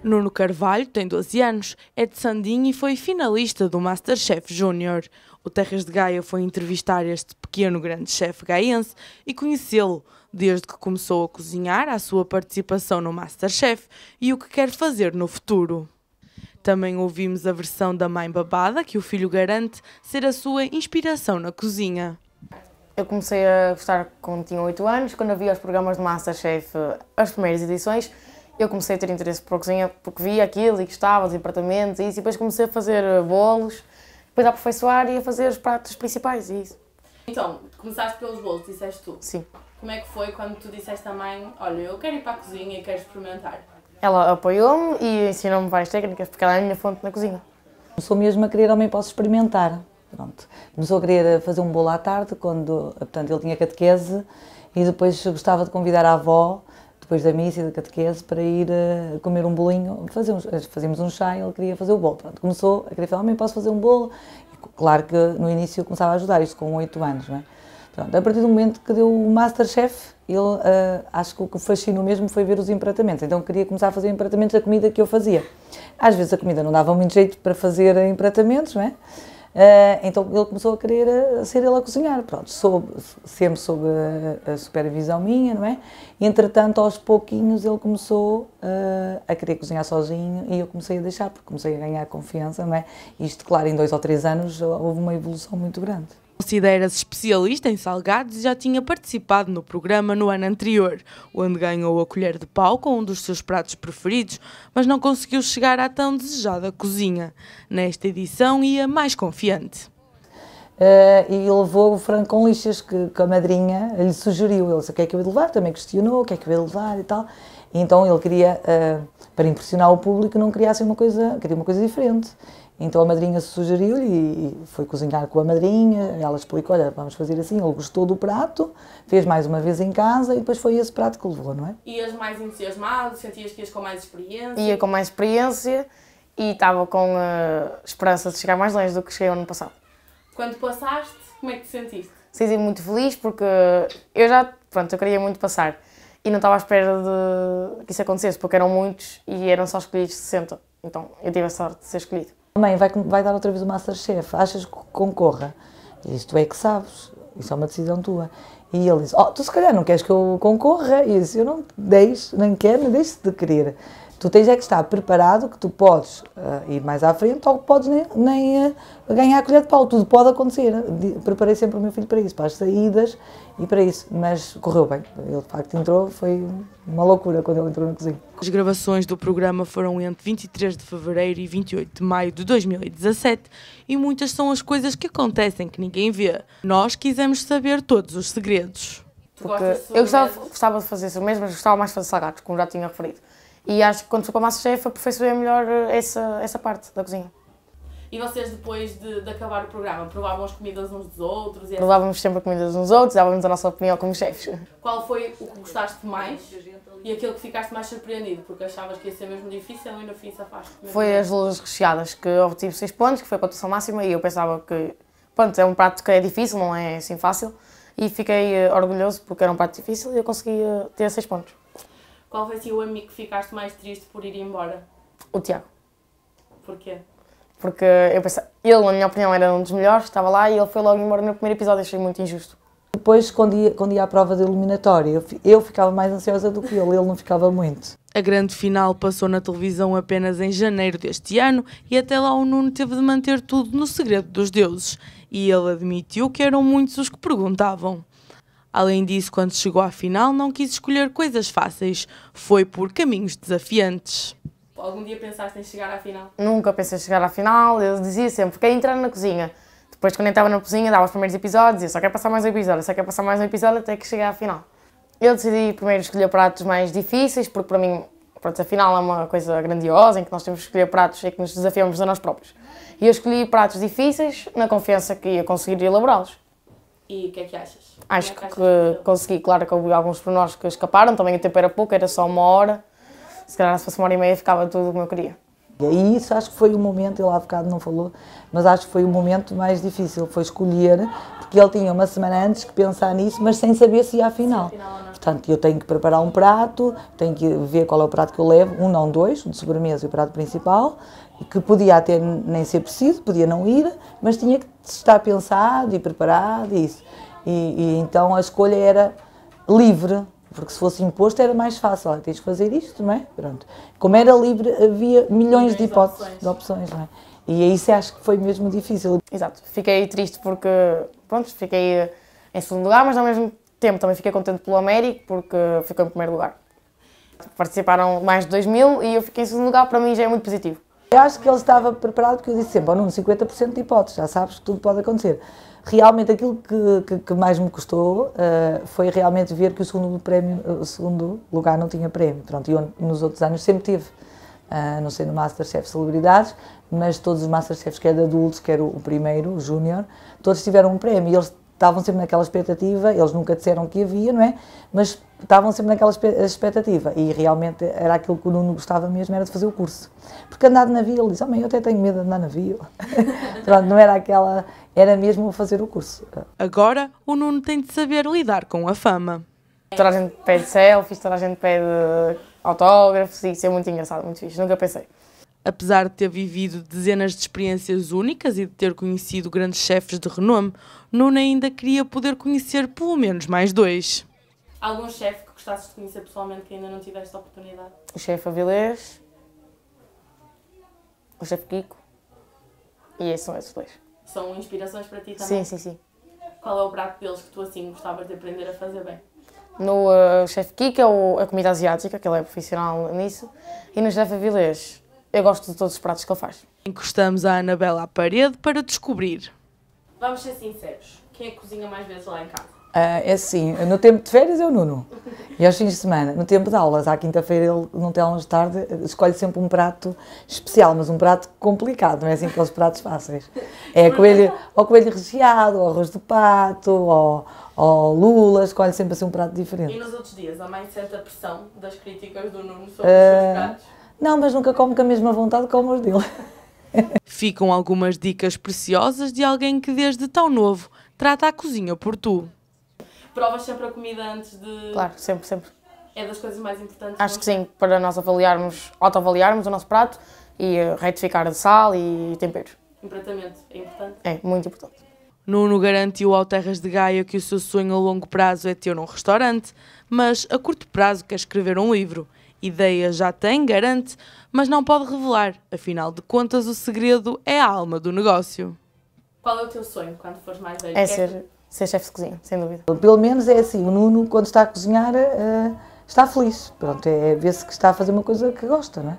Nuno Carvalho tem 12 anos, é de Sandim e foi finalista do Masterchef Júnior. O Terras de Gaia foi entrevistar este pequeno grande chefe gaense e conhecê-lo, desde que começou a cozinhar, à sua participação no Masterchef e o que quer fazer no futuro. Também ouvimos a versão da mãe babada, que o filho garante ser a sua inspiração na cozinha. Eu comecei a gostar quando tinha 8 anos, quando havia os programas de Masterchef, as primeiras edições. Eu comecei a ter interesse por cozinha porque via aquilo e gostava dos apartamentos e isso, e depois comecei a fazer bolos, depois a aperfeiçoar e a fazer os pratos principais e isso. Então, começaste pelos bolos, disseste tu? Sim. Como é que foi quando tu disseste à mãe, olha, eu quero ir para a cozinha e quero experimentar? Ela apoiou-me e ensinou-me várias técnicas porque ela é a minha fonte na cozinha. Começou mesmo a querer, também posso experimentar. Pronto. Começou a querer fazer um bolo à tarde, quando portanto, ele tinha catequese, e depois gostava de convidar a avó, depois da missa e da catequese, para ir comer um bolinho. Fazíamos um chá e ele queria fazer o bolo. Pronto. Começou a querer falar, mãe, posso fazer um bolo? E, claro que no início eu começava a ajudar, isto com 8 anos. Não é? Pronto. A partir do momento que deu o Masterchef, ele, acho que o que fascinou mesmo foi ver os empratamentos. Então queria começar a fazer empratamentos da comida que eu fazia. Às vezes a comida não dava muito jeito para fazer empratamentos, não é? Então ele começou a querer ser ele a cozinhar, pronto, sempre sob a supervisão minha, não é? E, entretanto, aos pouquinhos ele começou a querer cozinhar sozinho e eu comecei a deixar, porque comecei a ganhar confiança, não é? Isto, claro, em 2 ou 3 anos houve uma evolução muito grande. Considera-se especialista em salgados e já tinha participado no programa no ano anterior, onde ganhou a colher de pau com um dos seus pratos preferidos, mas não conseguiu chegar à tão desejada cozinha. Nesta edição ia mais confiante. E ele levou o frango com lixas que a madrinha lhe sugeriu. Ele disse o que é que eu ia levar, também questionou o que é que eu ia levar e tal. E então ele queria, para impressionar o público, não queria assim queria uma coisa diferente. Então a madrinha sugeriu-lhe e foi cozinhar com a madrinha, ela explicou, olha, vamos fazer assim, ele gostou do prato, fez mais uma vez em casa e depois foi esse prato que levou, não é? Ias mais entusiasmado, sentias que ias com mais experiência? Ia com mais experiência e estava com a esperança de chegar mais longe do que cheguei ano passado. Quando passaste, como é que te sentiste? Senti-me muito feliz porque eu queria muito passar e não estava à espera de que isso acontecesse, porque eram muitos e eram só escolhidos 60, então eu tive a sorte de ser escolhido. Mãe, vai dar outra vez o Masterchef, achas que concorra? E disse, tu é que sabes, isso é uma decisão tua. E ele disse, tu se calhar não queres que eu concorra? E eu disse, eu não deixo, nem quero, nem deixo de querer. Tu tens é que estar preparado que tu podes ir mais à frente ou que podes nem ganhar a colher de pau, tudo pode acontecer. Preparei sempre o meu filho para isso, para as saídas e para isso, mas correu bem. Ele de facto entrou, foi uma loucura quando ele entrou na cozinha. As gravações do programa foram entre 23 de fevereiro e 28 de maio de 2017 e muitas são as coisas que acontecem que ninguém vê. Nós quisemos saber todos os segredos. Porque eu gostava de fazer sobremesas, mas gostava mais de fazer salgados, como já tinha referido. E acho que quando fui para o Masterchef aperfeiçoei melhor essa parte da cozinha. E vocês, depois de acabar o programa, provavam as comidas uns dos outros? Provávamos sempre a comida uns dos outros, dávamos a nossa opinião como chefes. Qual foi o que gostaste mais e aquilo que ficaste mais surpreendido? Porque achavas que ia ser mesmo difícil e no fim safaste? Foi as luzes recheadas, que obtive 6 pontos, que foi a pontuação máxima, e eu pensava que, pronto, é um prato que é difícil, não é assim fácil, e fiquei orgulhoso porque era um prato difícil e eu consegui ter 6 pontos. Qual foi assim, o amigo que ficaste mais triste por ir embora? O Tiago. Porquê? Porque eu pensei, ele, na minha opinião, era um dos melhores, estava lá e ele foi logo embora no primeiro episódio, achei muito injusto. Depois, quando ia à prova de eliminatória, eu ficava mais ansiosa do que ele não ficava muito. A grande final passou na televisão apenas em janeiro deste ano e até lá o Nuno teve de manter tudo no segredo dos deuses. E ele admitiu que eram muitos os que perguntavam. Além disso, quando chegou à final, não quis escolher coisas fáceis. Foi por caminhos desafiantes. Algum dia pensaste em chegar à final? Nunca pensei em chegar à final, eu dizia sempre, quero entrar na cozinha. Depois, quando eu estava na cozinha, dava os primeiros episódios, eu só quero passar mais um episódio, só quero passar mais um episódio até que chegar à final. Eu decidi primeiro escolher pratos mais difíceis, porque para mim, pronto, a final é uma coisa grandiosa, em que nós temos que escolher pratos e que nos desafiamos a nós próprios. E eu escolhi pratos difíceis, na confiança que ia conseguir elaborá-los. E o que é que achas? Acho que consegui, claro que houve alguns pormenores que escaparam, também o tempo era pouco, era só 1 hora. Se calhar se fosse 1 hora e meia ficava tudo como eu queria. E aí isso acho que foi o momento, ele há bocado não falou, mas acho que foi o momento mais difícil, foi escolher, porque ele tinha uma semana antes que pensar nisso, mas sem saber se ia à final. Portanto, eu tenho que preparar um prato, tenho que ver qual é o prato que eu levo, um não dois, o de sobremesa e o prato principal, que podia até nem ser preciso, podia não ir, mas tinha que estar pensado e preparado e isso. E então a escolha era livre. Porque se fosse imposto era mais fácil, olha, tens que fazer isto, não é? Pronto. Como era livre, havia milhões de hipóteses, de opções, não é? E isso acho que foi mesmo difícil. Exato, fiquei triste porque, pronto, fiquei em segundo lugar, mas ao mesmo tempo também fiquei contente pelo Américo porque ficou em primeiro lugar. Participaram mais de 2000 e eu fiquei em segundo lugar, para mim já é muito positivo. Eu acho que ele estava preparado porque eu disse sempre, oh, Nuno, 50% de hipóteses, já sabes que tudo pode acontecer. Realmente aquilo que mais me custou foi realmente ver que o segundo lugar não tinha prémio. Pronto, eu nos outros anos sempre tive, não sei no Masterchef Celebridades, mas todos os Masterchefs, quer de adultos, quer o primeiro, o Júnior, todos tiveram um prémio e eles estavam sempre naquela expectativa, eles nunca disseram que havia, não é? Mas estavam sempre naquela expectativa e realmente era aquilo que o Nuno gostava mesmo, era de fazer o curso. Porque andar de navio, ele disse, oh mãe, eu até tenho medo de andar de navio. Pronto, não era aquela, era mesmo fazer o curso. Agora, o Nuno tem de saber lidar com a fama. Toda a gente pede selfies, toda a gente pede autógrafos e isso é muito engraçado, muito fixe, nunca pensei. Apesar de ter vivido dezenas de experiências únicas e de ter conhecido grandes chefes de renome, Nuno ainda queria poder conhecer pelo menos mais dois. Algum chefe que gostasses de conhecer pessoalmente que ainda não tiveste a oportunidade? O chefe Avilés, o chefe Kiko e esses são esses dois. São inspirações para ti também? Sim. Qual é o prato deles que tu assim gostavas de aprender a fazer bem? No chefe Kiko é a comida asiática, que ele é profissional nisso, e no chefe Avilés eu gosto de todos os pratos que ele faz. Encostamos a Anabela à parede para descobrir. Vamos ser sinceros, quem é que cozinha mais vezes lá em casa? É assim, no tempo de férias é o Nuno, e aos fins de semana, no tempo de aulas, à quinta-feira ele não tem aulas de tarde, escolhe sempre um prato especial, mas um prato complicado, não é assim aqueles pratos fáceis. É coelho recheado, ou arroz de pato, ou lula, escolhe sempre assim um prato diferente. E nos outros dias, há mais certa pressão das críticas do Nuno sobre os seus pratos? Não, mas nunca como com a mesma vontade como os dele. Ficam algumas dicas preciosas de alguém que desde tão novo trata a cozinha por tu. Provas sempre a comida antes de... Claro, sempre. É das coisas mais importantes? Acho que sim, para nós autoavaliarmos o nosso prato e retificar de sal e temperos. O tratamento é importante? É, muito importante. Nuno garantiu ao Terras de Gaia que o seu sonho a longo prazo é ter um restaurante, mas a curto prazo quer escrever um livro. Ideia já tem, garante, mas não pode revelar. Afinal de contas, o segredo é a alma do negócio. Qual é o teu sonho quando fores mais velho? É ser chefe de cozinha, sem dúvida. Pelo menos é assim, o Nuno, quando está a cozinhar, está feliz. Pronto, é ver-se que está a fazer uma coisa que gosta, não é?